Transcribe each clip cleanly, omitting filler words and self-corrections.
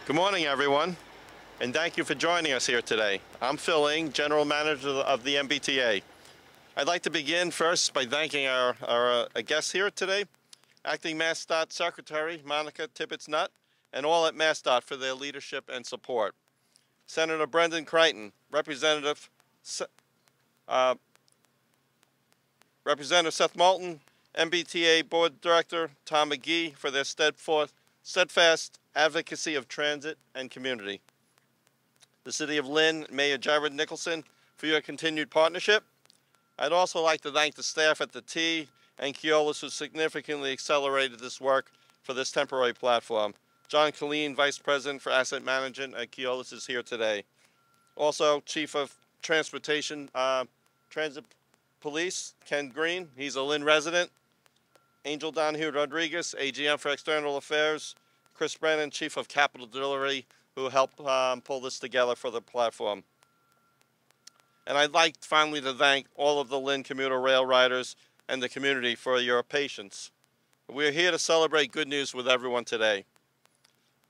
Good morning, everyone, and thank you for joining us here today. I'm Phillip, General Manager of the MBTA. I'd like to begin first by thanking our guests here today, Acting MassDOT Secretary Monica Tibbetts-Nutt, and all at MassDOT for their leadership and support. Senator Brendan Crighton, Representative Seth Moulton, MBTA Board Director Tom McGee for their steadfast advocacy of transit and community. The City of Lynn Mayor Jared Nicholson for your continued partnership. I'd also like to thank the staff at the T and Keolis who significantly accelerated this work for this temporary platform. John Colleen, Vice President for Asset Management at Keolis, is here today. Also, Chief of Transportation Transit Police, Ken Green, he's a Lynn resident. Angel Donahue Rodriguez, AGM for External Affairs. Chris Brennan, Chief of Capital Delivery, who helped pull this together for the platform. And I'd like finally to thank all of the Lynn commuter rail riders and the community for your patience. We're here to celebrate good news with everyone today.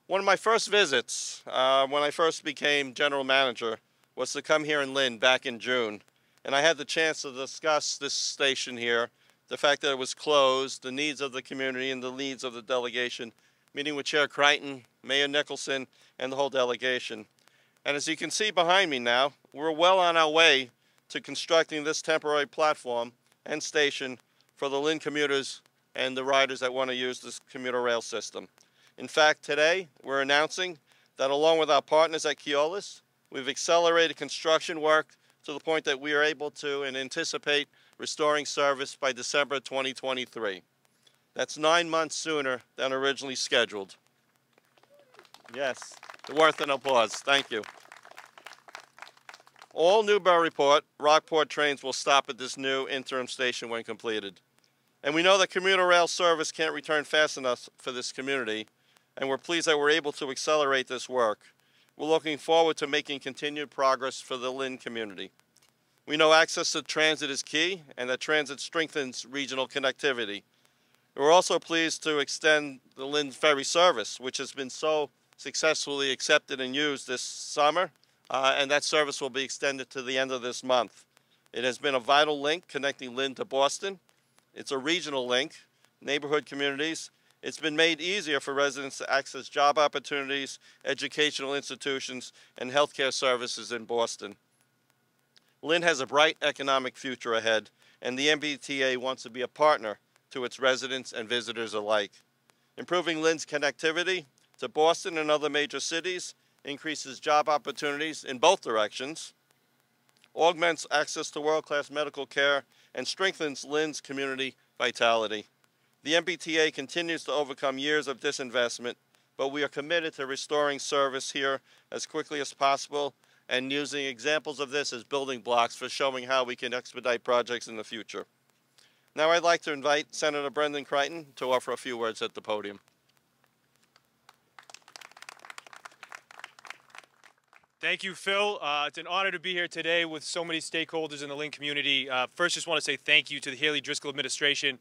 One of my first visits when I first became General Manager was to come here in Lynn back in June. And I had the chance to discuss this station here, the fact that it was closed, the needs of the community and the needs of the delegation, meeting with Chair Crighton, Mayor Nicholson, and the whole delegation. And as you can see behind me now, we're well on our way to constructing this temporary platform and station for the Lynn commuters and the riders that want to use this commuter rail system. In fact, today we're announcing that along with our partners at Keolis, we've accelerated construction work to the point that we are able to and anticipate restoring service by December 2023. That's 9 months sooner than originally scheduled. Yes, worth an applause. Thank you. All Newburyport, Rockport trains will stop at this new interim station when completed. And we know that commuter rail service can't return fast enough for this community, and we're pleased that we're able to accelerate this work. We're looking forward to making continued progress for the Lynn community. We know access to transit is key, and that transit strengthens regional connectivity. We're also pleased to extend the Lynn ferry service, which has been so successfully accepted and used this summer, and that service will be extended to the end of this month. It has been a vital link connecting Lynn to Boston. It's a regional link, neighborhood communities. It's been made easier for residents to access job opportunities, educational institutions, and healthcare services in Boston. Lynn has a bright economic future ahead, and the MBTA wants to be a partner to its residents and visitors alike. Improving Lynn's connectivity to Boston and other major cities increases job opportunities in both directions, augments access to world-class medical care, and strengthens Lynn's community vitality. The MBTA continues to overcome years of disinvestment, but we are committed to restoring service here as quickly as possible and using examples of this as building blocks for showing how we can expedite projects in the future. Now I'd like to invite Senator Brendan Crighton to offer a few words at the podium. Thank you, Phil. It's an honor to be here today with so many stakeholders in the Lynn community. First, just want to say thank you to the Haley Driscoll administration.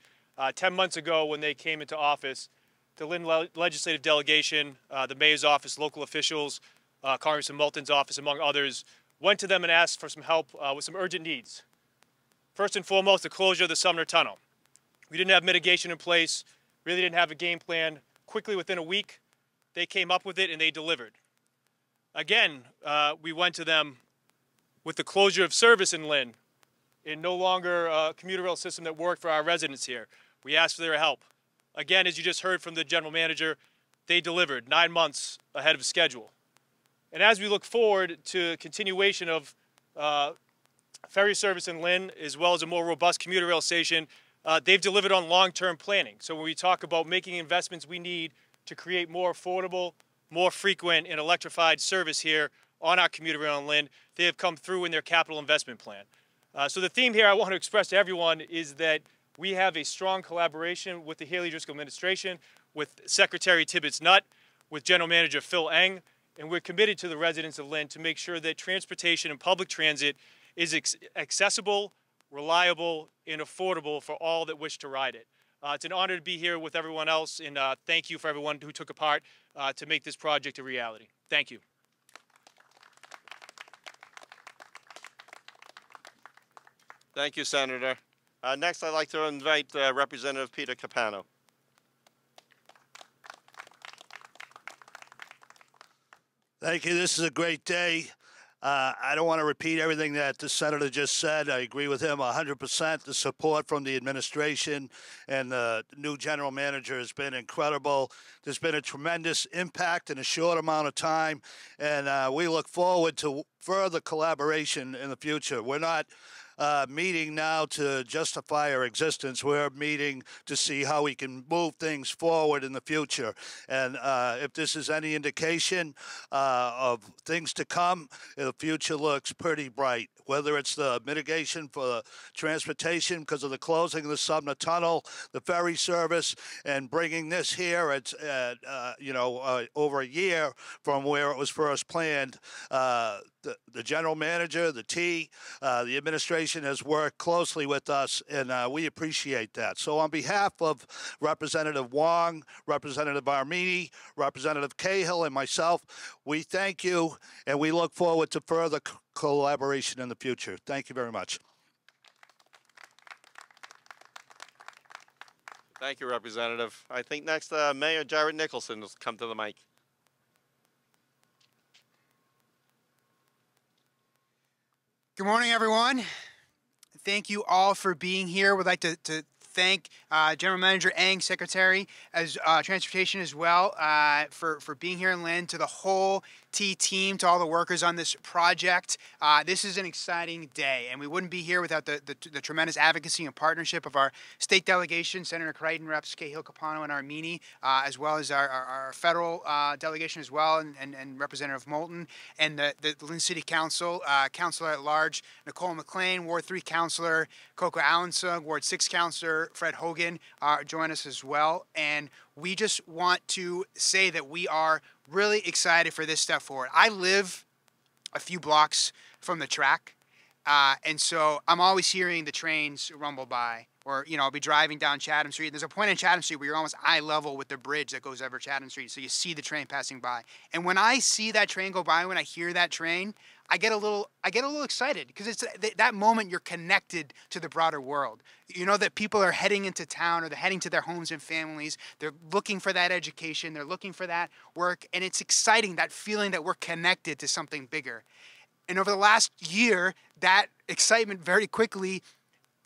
10 months ago when they came into office, the Lynn legislative delegation, the mayor's office, local officials, Congressman Moulton's office, among others, went to them and asked for some help with some urgent needs. First and foremost, the closure of the Sumner Tunnel. We didn't have mitigation in place, really didn't have a game plan. Quickly, within a week, they came up with it and they delivered. Again, we went to them with the closure of service in Lynn, and no longer a commuter rail system that worked for our residents here. We asked for their help. Again, as you just heard from the general manager, they delivered 9 months ahead of schedule. And as we look forward to continuation of ferry service in Lynn, as well as a more robust commuter rail station, they've delivered on long-term planning. So when we talk about making investments we need to create more affordable, more frequent and electrified service here on our commuter rail in Lynn, they have come through in their capital investment plan. So the theme here I want to express to everyone is that we have a strong collaboration with the Haley Driscoll administration, with Secretary Tibbetts-Nutt, with General Manager Phil Eng, and we're committed to the residents of Lynn to make sure that transportation and public transit is accessible, reliable, and affordable for all that wish to ride it. It's an honor to be here with everyone else, and thank you for everyone who took a part to make this project a reality. Thank you. Thank you, Senator. Next, I'd like to invite Representative Peter Capano. Thank you. This is a great day. I don't want to repeat everything that the senator just said. I agree with him 100%. The support from the administration and the new general manager has been incredible. There's been a tremendous impact in a short amount of time, and we look forward to further collaboration in the future. We're not meeting now to justify our existence. We're meeting to see how we can move things forward in the future. And if this is any indication of things to come, the future looks pretty bright. Whether it's the mitigation for transportation because of the closing of the Sumner Tunnel, the ferry service, and bringing this here at over a year from where it was first planned. The general manager, the the administration has worked closely with us, and we appreciate that. So on behalf of Representative Wong, Representative Armini, Representative Cahill, and myself, we thank you, and we look forward to further collaboration in the future. Thank you very much. Thank you, Representative. I think next, Mayor Jared Nicholson will come to the mic. Good morning, everyone. Thank you all for being here. We'd like to thank General Manager Eng, Secretary, as Transportation as well, for being here in Lynn, to the whole T team, to all the workers on this project. This is an exciting day, and we wouldn't be here without the tremendous advocacy and partnership of our state delegation, Senator Crighton, Reps Cahill, Capano, and Armini, as well as our federal delegation as well, and Representative Moulton, and the Lynn City Council, Councilor at Large Nicole McLean, Ward 3 Councilor Coco Allensung, Ward 6 Councilor Fred Hogan join us as well. And we just want to say that we are really excited for this step forward. I live a few blocks from the track, and so I'm always hearing the trains rumble by, or I'll be driving down Chatham Street. There's a point in Chatham Street where you're almost eye level with the bridge that goes over Chatham Street, so you see the train passing by. And when I see that train go by, when I hear that train, I get a little excited, because it's that moment you're connected to the broader world. You know that people are heading into town, or they're heading to their homes and families. They're looking for that education. They're looking for that work. And it's exciting, that feeling that we're connected to something bigger. And over the last year, that excitement very quickly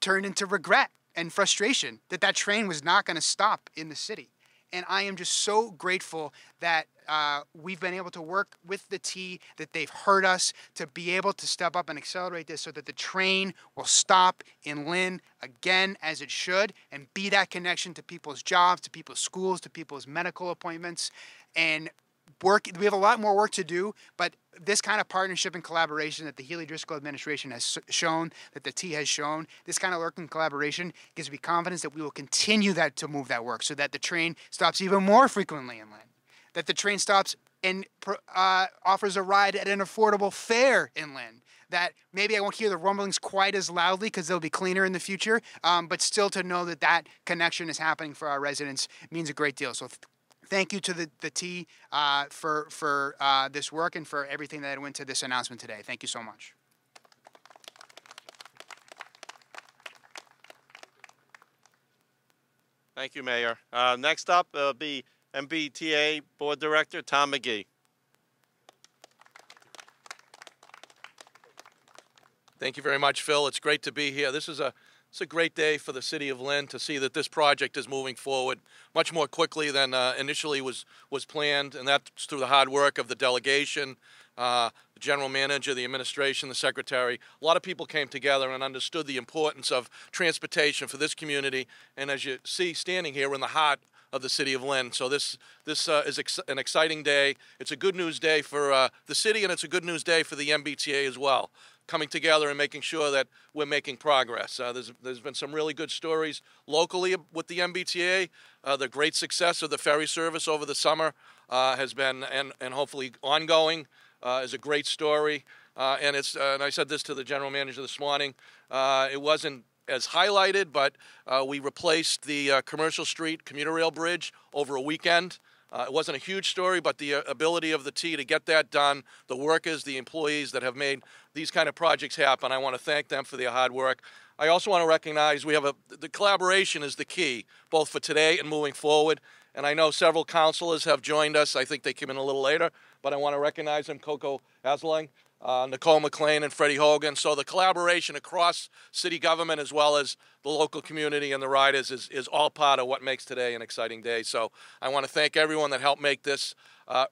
turned into regret and frustration that train was not going to stop in the city. And I am just so grateful that we've been able to work with the T, that they've heard us, to be able to step up and accelerate this so that the train will stop in Lynn again as it should, and be that connection to people's jobs, to people's schools, to people's medical appointments. And we have a lot more work to do, but this kind of partnership and collaboration that the Healy Driscoll administration has shown, that the T has shown, this kind of work and collaboration gives me confidence that we will continue to move that work, so that the train stops even more frequently in Lynn, that the train stops and offers a ride at an affordable fare in Lynn, that maybe I won't hear the rumblings quite as loudly because they'll be cleaner in the future, but still to know that connection is happening for our residents means a great deal. So thank you to the T for this work and for everything that went to this announcement today. Thank you so much. Thank you, Mayor. Next up will be MBTA Board Director Tom McGee. Thank you very much, Phil. It's great to be here. It's a great day for the city of Lynn to see that this project is moving forward much more quickly than initially was planned, and that's through the hard work of the delegation, the general manager, the administration, the secretary. A lot of people came together and understood the importance of transportation for this community, and as you see, standing here, we're in the heart of the city of Lynn. So this is an exciting day. It's a good news day for the city, and it's a good news day for the MBTA as well, coming together and making sure that we're making progress. There's been some really good stories locally with the MBTA. The great success of the ferry service over the summer has been, and hopefully ongoing, is a great story. And I said this to the general manager this morning, it wasn't as highlighted, but we replaced the Commercial Street Commuter Rail Bridge over a weekend. It wasn't a huge story, but the ability of the T to get that done, the workers, the employees that have made these kind of projects happen, I want to thank them for their hard work. I also want to recognize the collaboration is the key, both for today and moving forward. And I know several councilors have joined us. I think they came in a little later, but I want to recognize them, Coco Hasling, Nicole McLean, and Freddie Hogan. So the collaboration across city government as well as the local community and the riders is all part of what makes today an exciting day. So I want to thank everyone that helped make this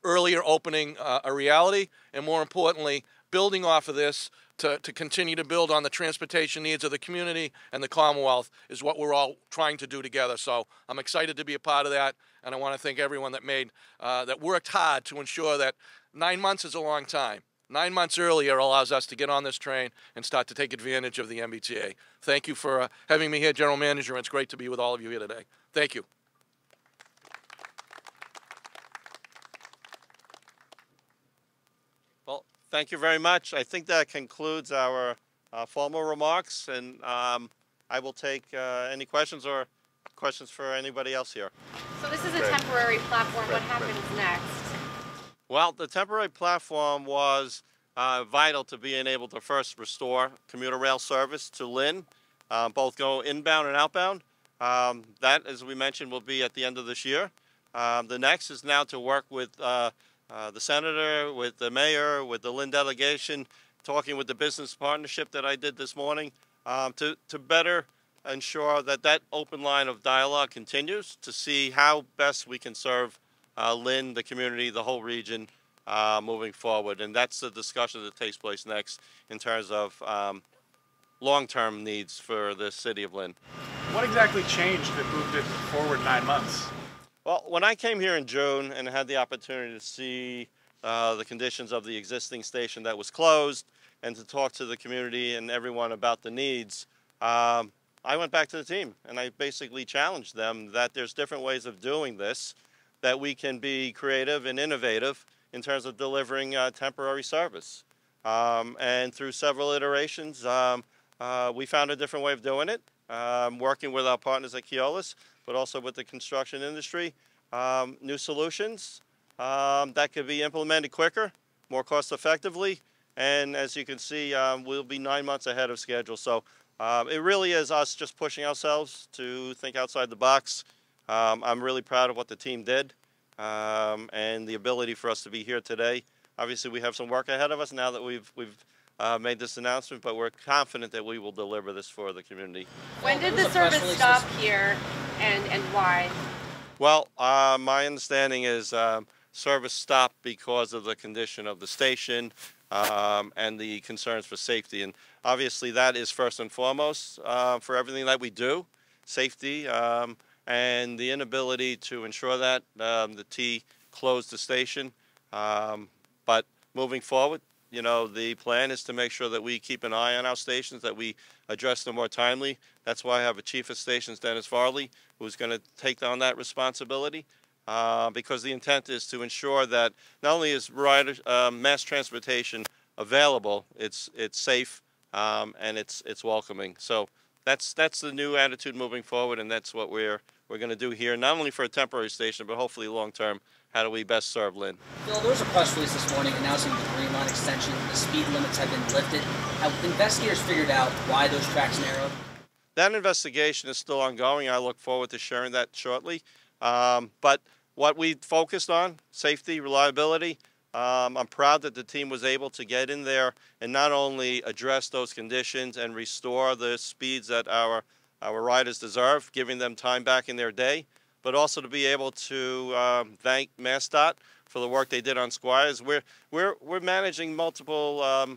earlier opening a reality, and more importantly, building off of this to continue to build on the transportation needs of the community and the Commonwealth is what we're all trying to do together. So I'm excited to be a part of that, and I want to thank everyone that worked hard to ensure that 9 months is a long time. 9 months earlier allows us to get on this train and start to take advantage of the MBTA. Thank you for having me here, General Manager, and it's great to be with all of you here today. Thank you. Well, thank you very much. I think that concludes our formal remarks, and I will take any questions for anybody else here. So this is a temporary platform. What happens next? Well, the temporary platform was vital to being able to first restore commuter rail service to Lynn, both go inbound and outbound. That, as we mentioned, will be at the end of this year. The next is now to work with the senator, with the mayor, with the Lynn delegation, talking with the business partnership that I did this morning to better ensure that that open line of dialogue continues to see how best we can serve Lynn, the community, the whole region moving forward. And that's the discussion that takes place next in terms of long-term needs for the city of Lynn. What exactly changed that moved it forward 9 months? Well, when I came here in June and had the opportunity to see the conditions of the existing station that was closed and to talk to the community and everyone about the needs, I went back to the team and I basically challenged them that there's different ways of doing this, that we can be creative and innovative in terms of delivering temporary service. And through several iterations, we found a different way of doing it, working with our partners at Keolis, but also with the construction industry, new solutions that could be implemented quicker, more cost effectively, and as you can see, we'll be 9 months ahead of schedule. So it really is us just pushing ourselves to think outside the box. I'm really proud of what the team did and the ability for us to be here today. Obviously, we have some work ahead of us now that we've made this announcement, but we're confident that we will deliver this for the community. When did the service stop here and why? Well, my understanding is service stopped because of the condition of the station and the concerns for safety. And obviously that is first and foremost for everything that we do, safety and the inability to ensure that the T closed the station. But moving forward, you know, the plan is to make sure that we keep an eye on our stations, that we address them more timely. That's why I have a chief of stations, Dennis Farley, who's going to take on that responsibility because the intent is to ensure that not only is mass transportation available, it's safe and it's welcoming. So that's the new attitude moving forward, and that's what we're going to do here, not only for a temporary station, but hopefully long term. How do we best serve Lynn? Phil, there was a press release this morning announcing the Green Line extension. The speed limits have been lifted. Have investigators figured out why those tracks narrowed? That investigation is still ongoing. I look forward to sharing that shortly. But what we focused on, safety, reliability, I'm proud that the team was able to get in there and not only address those conditions and restore the speeds that our riders deserve, giving them time back in their day, but also to be able to thank MassDOT for the work they did on Squires. We're managing multiple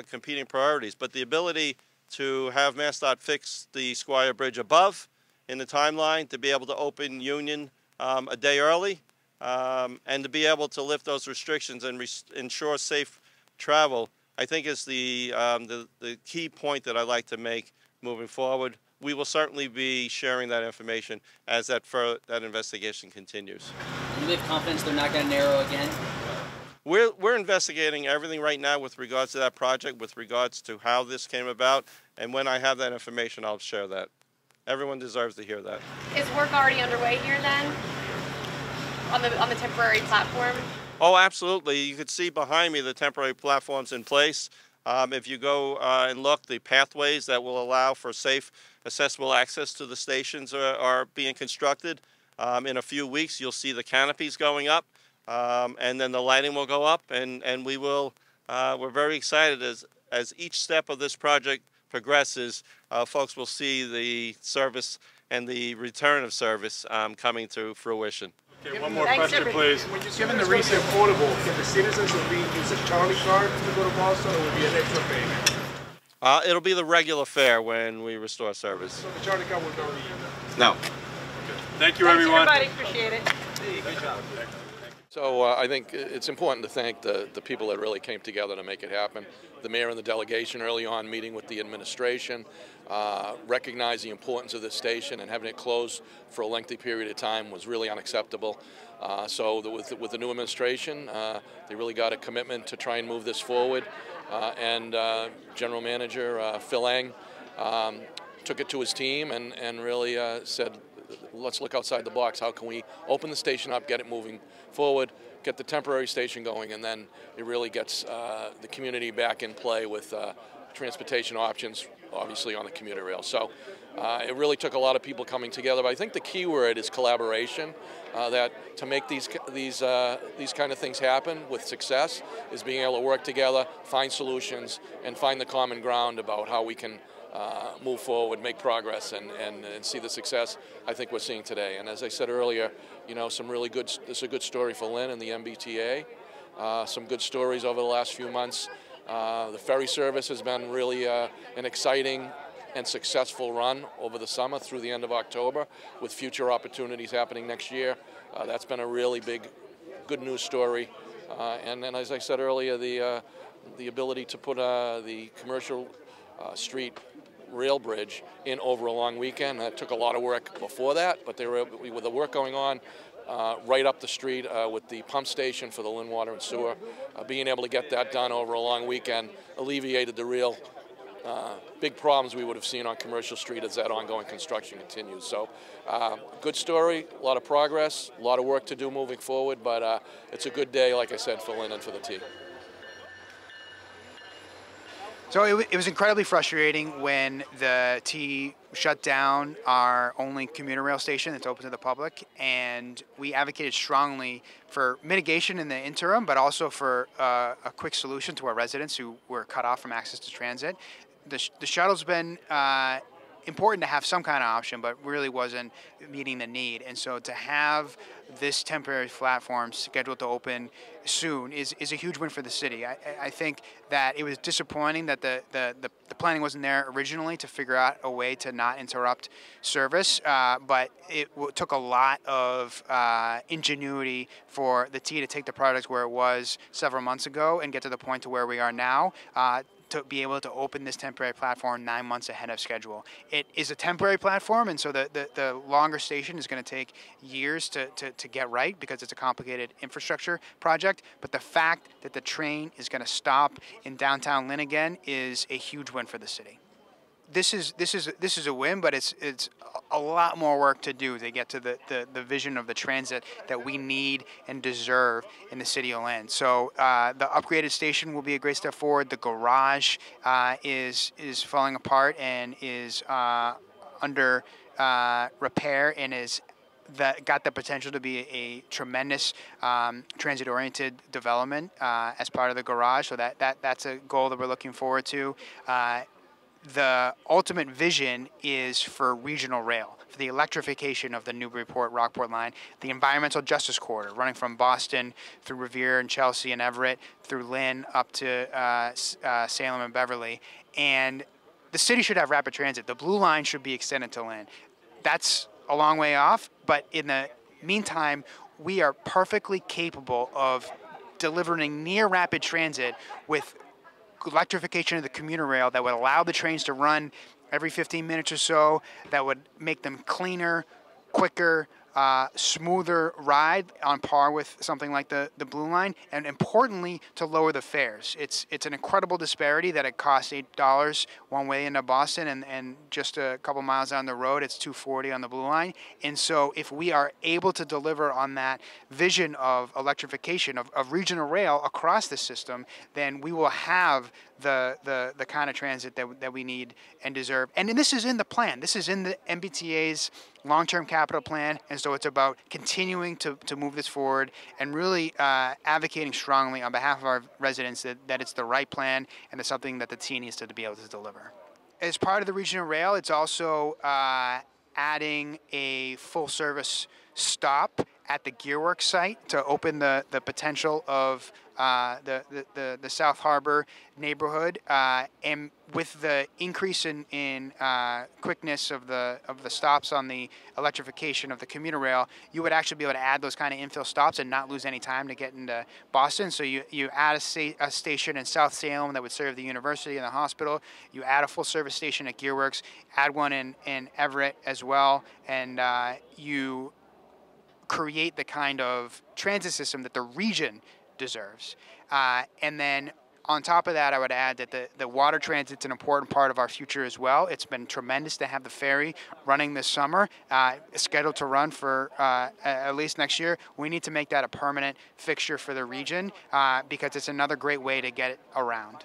competing priorities, but the ability to have MassDOT fix the Squire Bridge above in the timeline, to be able to open Union a day early, and to be able to lift those restrictions and ensure safe travel, I think is the key point that I like to make moving forward. We will certainly be sharing that information as that investigation continues. Do you have confidence they're not going to narrow again? we're investigating everything right now with regards to that project, with regards to how this came about, and when I have that information, I'll share that. Everyone deserves to hear that. Is work already underway here then? On the temporary platform? Oh, absolutely. You can see behind me the temporary platforms in place. If you go and look, the pathways that will allow for safe, accessible access to the stations are being constructed. In a few weeks, you'll see the canopies going up, and then the lighting will go up, and we will. We're very excited as each step of this project progresses. Folks will see the service and the return of service coming to fruition. Okay, one more question, please. Given the recent affordable, can the citizens of Lee use a Charlie card to go to Boston, or will it be an extra payment? It'll be the regular fare when we restore service. So the Charlie card will go to you? No. Okay. Thank you, everyone. Thanks, everybody. Appreciate it. Good job. So I think it's important to thank the people that really came together to make it happen. The mayor and the delegation early on meeting with the administration, recognize the importance of this station, and having it closed for a lengthy period of time was really unacceptable. With the new administration, they really got a commitment to try and move this forward. And General Manager Phillip took it to his team and really said, let's look outside the box. How can we open the station up, get it moving forward, get the temporary station going, and then it really gets the community back in play with transportation options, obviously on the commuter rail. So it really took a lot of people coming together. But I think the key word is collaboration. That to make these kind of things happen with success is being able to work together, find solutions, and find the common ground about how we can move forward, make progress, and see the success I think we're seeing today. And as I said earlier, you know, some really good. This is a good story for Lynn and the MBTA. Some good stories over the last few months. The ferry service has been really an exciting and successful run over the summer through the end of October, with future opportunities happening next year. That's been a really big, good news story. And then, as I said earlier, the ability to put the commercial street rail bridge in over a long weekend. That took a lot of work before that, but with the work going on right up the street with the pump station for the Lynn Water and Sewer, being able to get that done over a long weekend alleviated the real big problems we would have seen on Commercial Street as that ongoing construction continues. So good story, a lot of progress, a lot of work to do moving forward, but it's a good day, like I said, for Lynn and for the team. So it was incredibly frustrating when the T shut down our only commuter rail station that's open to the public, and we advocated strongly for mitigation in the interim, but also for a quick solution to our residents who were cut off from access to transit. The shuttle's been important to have some kind of option, but really wasn't meeting the need. And so to have this temporary platform scheduled to open soon is a huge win for the city. I think that it was disappointing that the planning wasn't there originally to figure out a way to not interrupt service, but it took a lot of ingenuity for the T to take the product where it was several months ago and get to the point to where we are now, to be able to open this temporary platform 9 months ahead of schedule. It is a temporary platform, and so the longer station is going to take years to get right because it's a complicated infrastructure project. But the fact that the train is going to stop in downtown Lynn again is a huge win for the city. This is a win, but it's a lot more work to do to get to the vision of the transit that we need and deserve in the city of Lynn. So the upgraded station will be a great step forward. The garage is falling apart and is under repair and got the potential to be a tremendous transit-oriented development as part of the garage. So that's a goal that we're looking forward to. The ultimate vision is for regional rail, for the electrification of the Newburyport-Rockport line, the environmental justice corridor running from Boston through Revere and Chelsea and Everett, through Lynn up to Salem and Beverly. And the city should have rapid transit. The blue line should be extended to Lynn. That's a long way off, but in the meantime, we are perfectly capable of delivering near rapid transit with electrification of the commuter rail that would allow the trains to run every 15 minutes or so, that would make them cleaner, quicker, smoother ride on par with something like the Blue Line, and importantly, to lower the fares. It's an incredible disparity that it costs $8 one way into Boston, and just a couple miles down the road, it's $2.40 on the Blue Line. And so if we are able to deliver on that vision of electrification, of regional rail across the system, then we will have the kind of transit that we need and deserve. And this is in the plan. This is in the MBTA's long-term capital plan, and so it's about continuing to move this forward and really advocating strongly on behalf of our residents that it's the right plan and it's something that the T needs to be able to deliver. As part of the regional rail, it's also adding a full-service stop at the Gearworks site to open the potential of the South Harbor neighborhood, and with the increase in quickness of the stops on the electrification of the commuter rail, you would actually be able to add those kind of infill stops and not lose any time to get into Boston. So you add a station in South Salem that would serve the university and the hospital. You add a full service station at Gearworks, add one in Everett as well, and you create the kind of transit system that the region deserves. And then on top of that, I would add that the water transit's an important part of our future as well. It's been tremendous to have the ferry running this summer, scheduled to run for at least next year. We need to make that a permanent fixture for the region because it's another great way to get it around.